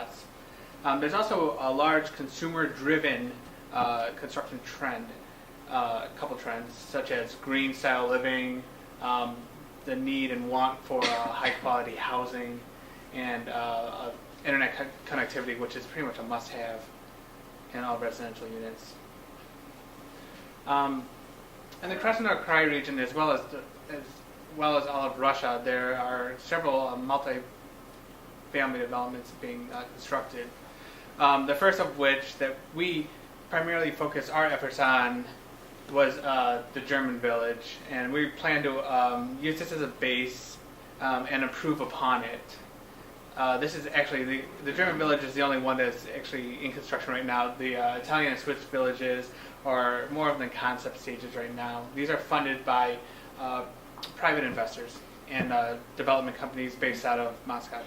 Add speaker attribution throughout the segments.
Speaker 1: lots. There's also a large consumer-driven construction trend, a couple trends, such as green style living, the need and want for high-quality housing, and internet connectivity, which is pretty much a must-have in all residential units. In the Krasnodar Krai region, as well as all of Russia, there are several multi-family developments being constructed. The first of which that we primarily focused our efforts on was the German Village, and we plan to use this as a base and improve upon it. This is actually the German Village is the only one that's actually in construction right now. The Italian and Swiss villages are more of the concept stages right now. These are funded by private investors and development companies based out of Moscow.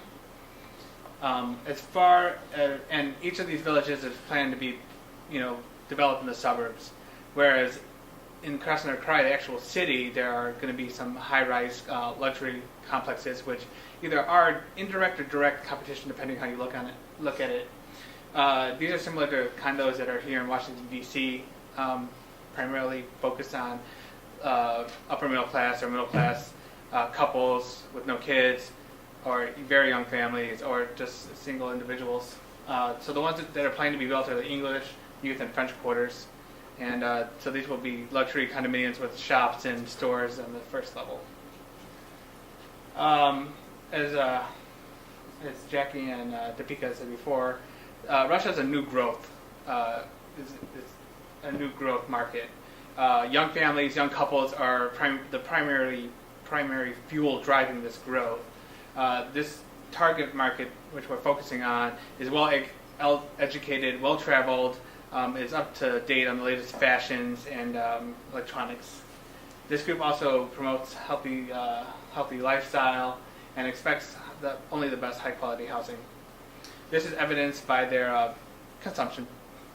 Speaker 1: And each of these villages is planned to be, developed in the suburbs, whereas in Krasnodar Krai, the actual city, there are going to be some high-rise luxury complexes, which either are indirect or direct competition, depending how you look at it. These are similar to condos that are here in Washington D.C., primarily focused on upper middle class or middle class couples with no kids, or very young families, or just single individuals. So the ones that are planned to be built are the English, youth, and French quarters. And so these will be luxury condominiums with shops and stores on the first level. As Jackie and Deepika said before, Russia is a new growth. It's a new growth market. Young families, young couples are the primary fuel driving this growth. This target market, which we're focusing on, is well-educated, well-traveled, is up to date on the latest fashions and electronics. This group also promotes healthy lifestyle and expects only the best high-quality housing. This is evidenced by their consumption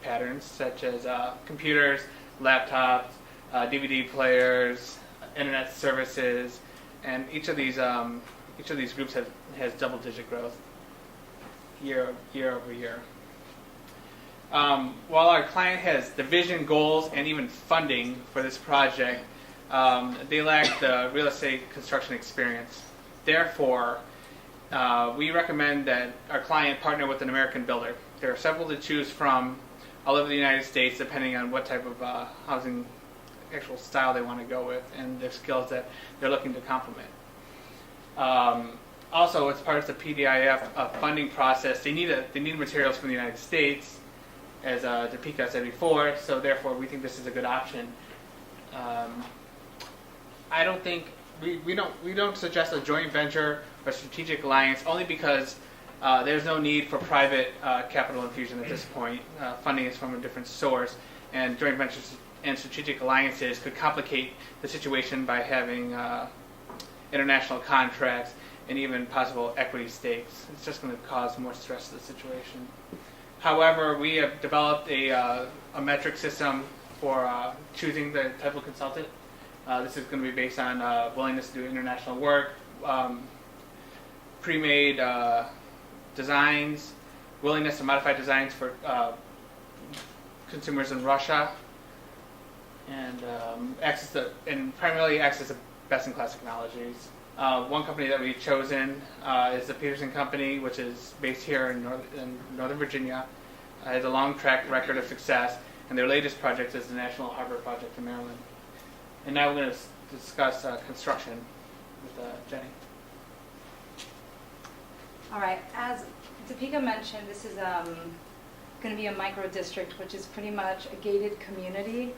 Speaker 1: patterns, such as computers, laptops, DVD players, internet services, and each of these groups has double-digit growth year over year. While our client has the vision, goals, and even funding for this project, they lack the real estate construction experience. Therefore, we recommend that our client partner with an American builder. There are several to choose from all over the United States, depending on what type of housing actual style they want to go with and the skills that they're looking to complement. Also, as part of the PDIF funding process, they need materials from the United States, as Deepika said before. So therefore, we think this is a good option. I don't think we don't suggest a joint venture or strategic alliance, only because there's no need for private capital infusion at this point. Funding is from a different source, and joint ventures and strategic alliances could complicate the situation by having international contracts and even possible equity stakes. It's just going to cause more stress to the situation. However, we have developed a metric system for choosing the type of consultant. This is going to be based on willingness to do international work, pre-made designs, willingness to modify designs for consumers in Russia, and primarily access to best-in-class technologies. One company that we've chosen is the Peterson Company, which is based here in Northern Virginia. Has a long track record of success, and their latest project is the National Harbor Project in Maryland. And now we're going to discuss construction with Jenny.
Speaker 2: All right. As Deepika mentioned, this is going to be a micro district, which is pretty much a gated community,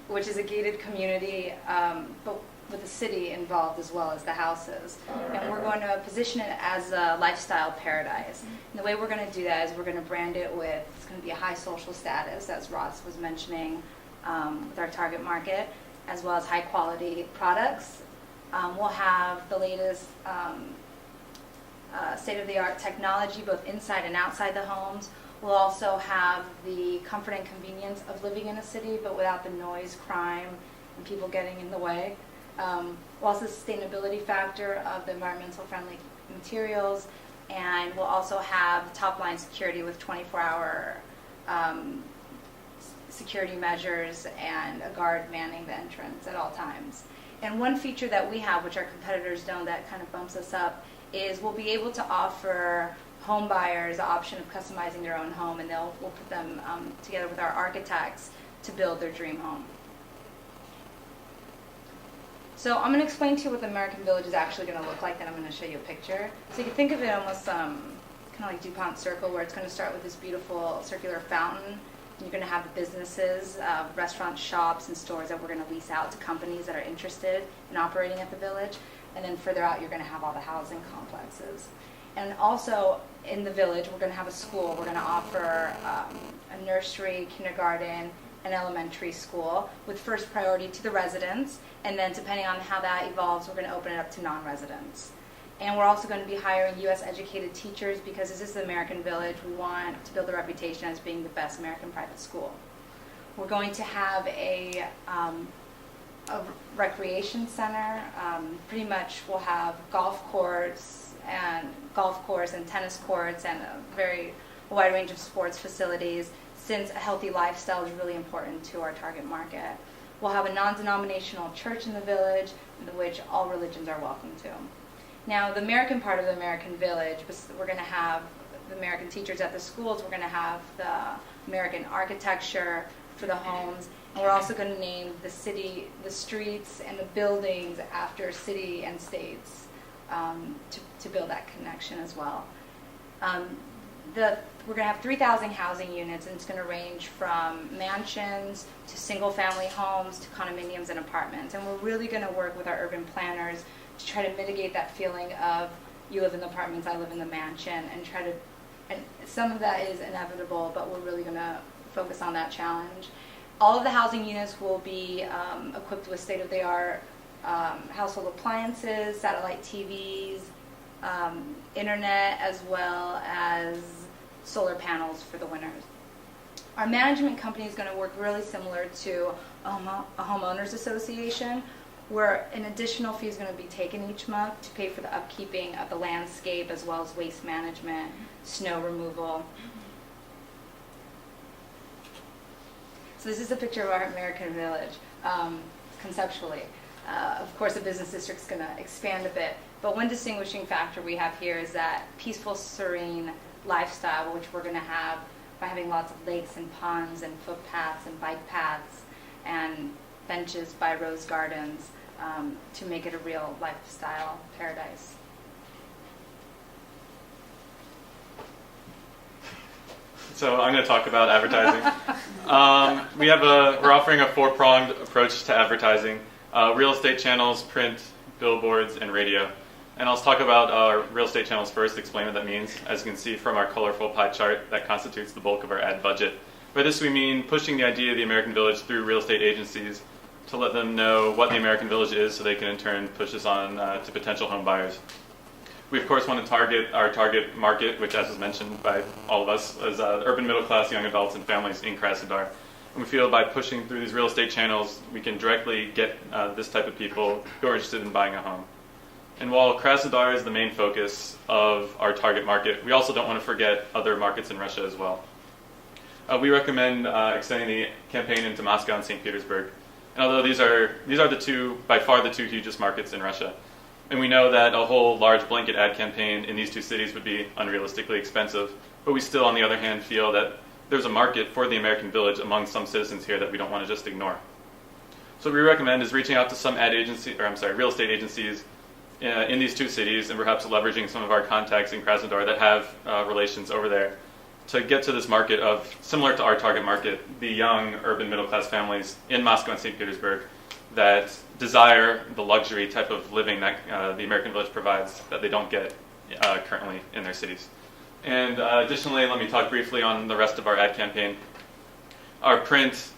Speaker 2: but with the city involved as well as the houses. And we're going to position it as a lifestyle paradise. And the way we're going to do that is we're going to brand it with, it's going to be a high social status, as Ross was mentioning, with our target market, as well as high quality products. We'll have the latest state-of-the-art technology both inside and outside the homes. We'll also have the comfort and convenience of living in a city, but without the noise, crime, and people getting in the way. Also the sustainability factor of the environmental friendly materials And we'll also have top-line security with 24-hour security measures and a guard manning the entrance at all times. And one feature that we have, which our competitors don't, that kind of bumps us up, is we'll be able to offer home buyers the option of customizing their own home, and we'll put them together with our architects to build their dream home. So I'm going to explain to you what the American Village is actually going to look like, then I'm going to show you a picture. So you can think of it almost kind of like DuPont Circle, where it's going to start with this beautiful circular fountain. You're going to have the businesses, restaurants, shops, and stores that we're going to lease out to companies that are interested in operating at the village. And then further out, you're going to have all the housing complexes. And also in the village, we're going to have a school. We're going to offer a nursery, kindergarten, and elementary school with first priority to the residents. And then depending on how that evolves, we're going to open it up to non-residents. And we're also going to be hiring U.S. educated teachers because this is the American Village. We want to build a reputation as being the best American private school. We're going to have a recreation center. Pretty much we'll have golf course and tennis courts and a very wide range of sports facilities, since a healthy lifestyle is really important to our target market. We'll have a non-denominational church in the village, in which all religions are welcome to. Now, the American part of the American Village, we're going to have the American teachers at the schools, we're going to have the American architecture for the homes, and we're also going to name the city, the streets, and the buildings after city and states to build that connection as well. We're going to have 3,000 housing units, and it's going to range from mansions to single-family homes to condominiums and apartments. And we're really going to work with our urban planners to try to mitigate that feeling of you live in the apartments, I live in the mansion, and some of that is inevitable, but we're really going to focus on that challenge. All of the housing units will be equipped with state-of-the-art household appliances, satellite TVs, internet, as well as solar panels for the winters. Our management company is going to work really similar to a homeowners association, where an additional fee is going to be taken each month to pay for the upkeeping of the landscape, as well as waste management, snow removal. So this is a picture of our American Village, conceptually. Of course, the business district's going to expand a bit, but one distinguishing factor we have here is that peaceful, serene lifestyle, which we're going to have by having lots of lakes and ponds and footpaths and bike paths and benches by rose gardens to make it a real lifestyle paradise.
Speaker 3: So I'm going to talk about advertising. We're offering a four-pronged approach to advertising: real estate channels, print, billboards, and radio. And I'll talk about our real estate channels first, explain what that means. As you can see from our colorful pie chart, that constitutes the bulk of our ad budget. By this we mean pushing the idea of the American Village through real estate agencies to let them know what the American Village is, so they can in turn push this on to potential home buyers. We of course want to target our target market, which, as was mentioned by all of us, is urban middle class young adults and families in Krasnodar. And we feel by pushing through these real estate channels, we can directly get this type of people who are interested in buying a home. And while Krasnodar is the main focus of our target market, we also don't want to forget other markets in Russia as well. We recommend extending the campaign into Moscow and St. Petersburg. And although these are by far the two hugest markets in Russia, and we know that a whole large blanket ad campaign in these two cities would be unrealistically expensive, but we still, on the other hand, feel that there's a market for the American Village among some citizens here that we don't want to just ignore. So what we recommend is reaching out to some real estate agencies in these two cities, and perhaps leveraging some of our contacts in Krasnodar that have relations over there to get to this market of, similar to our target market, the young urban middle class families in Moscow and St. Petersburg that desire the luxury type of living that the American Village provides that they don't get currently in their cities. And additionally, let me talk briefly on the rest of our ad campaign. Our print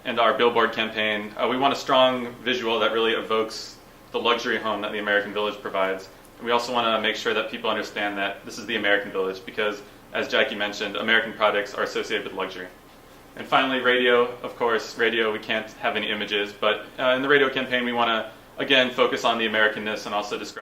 Speaker 3: and our billboard campaign, we want a strong visual that really evokes the luxury home that the American Village provides. And we also want to make sure that people understand that this is the American Village because, as Jackie mentioned, American products are associated with luxury. And finally, radio. Of course, radio, we can't have any images, but in the radio campaign, we want to, again, focus on the Americanness and also describe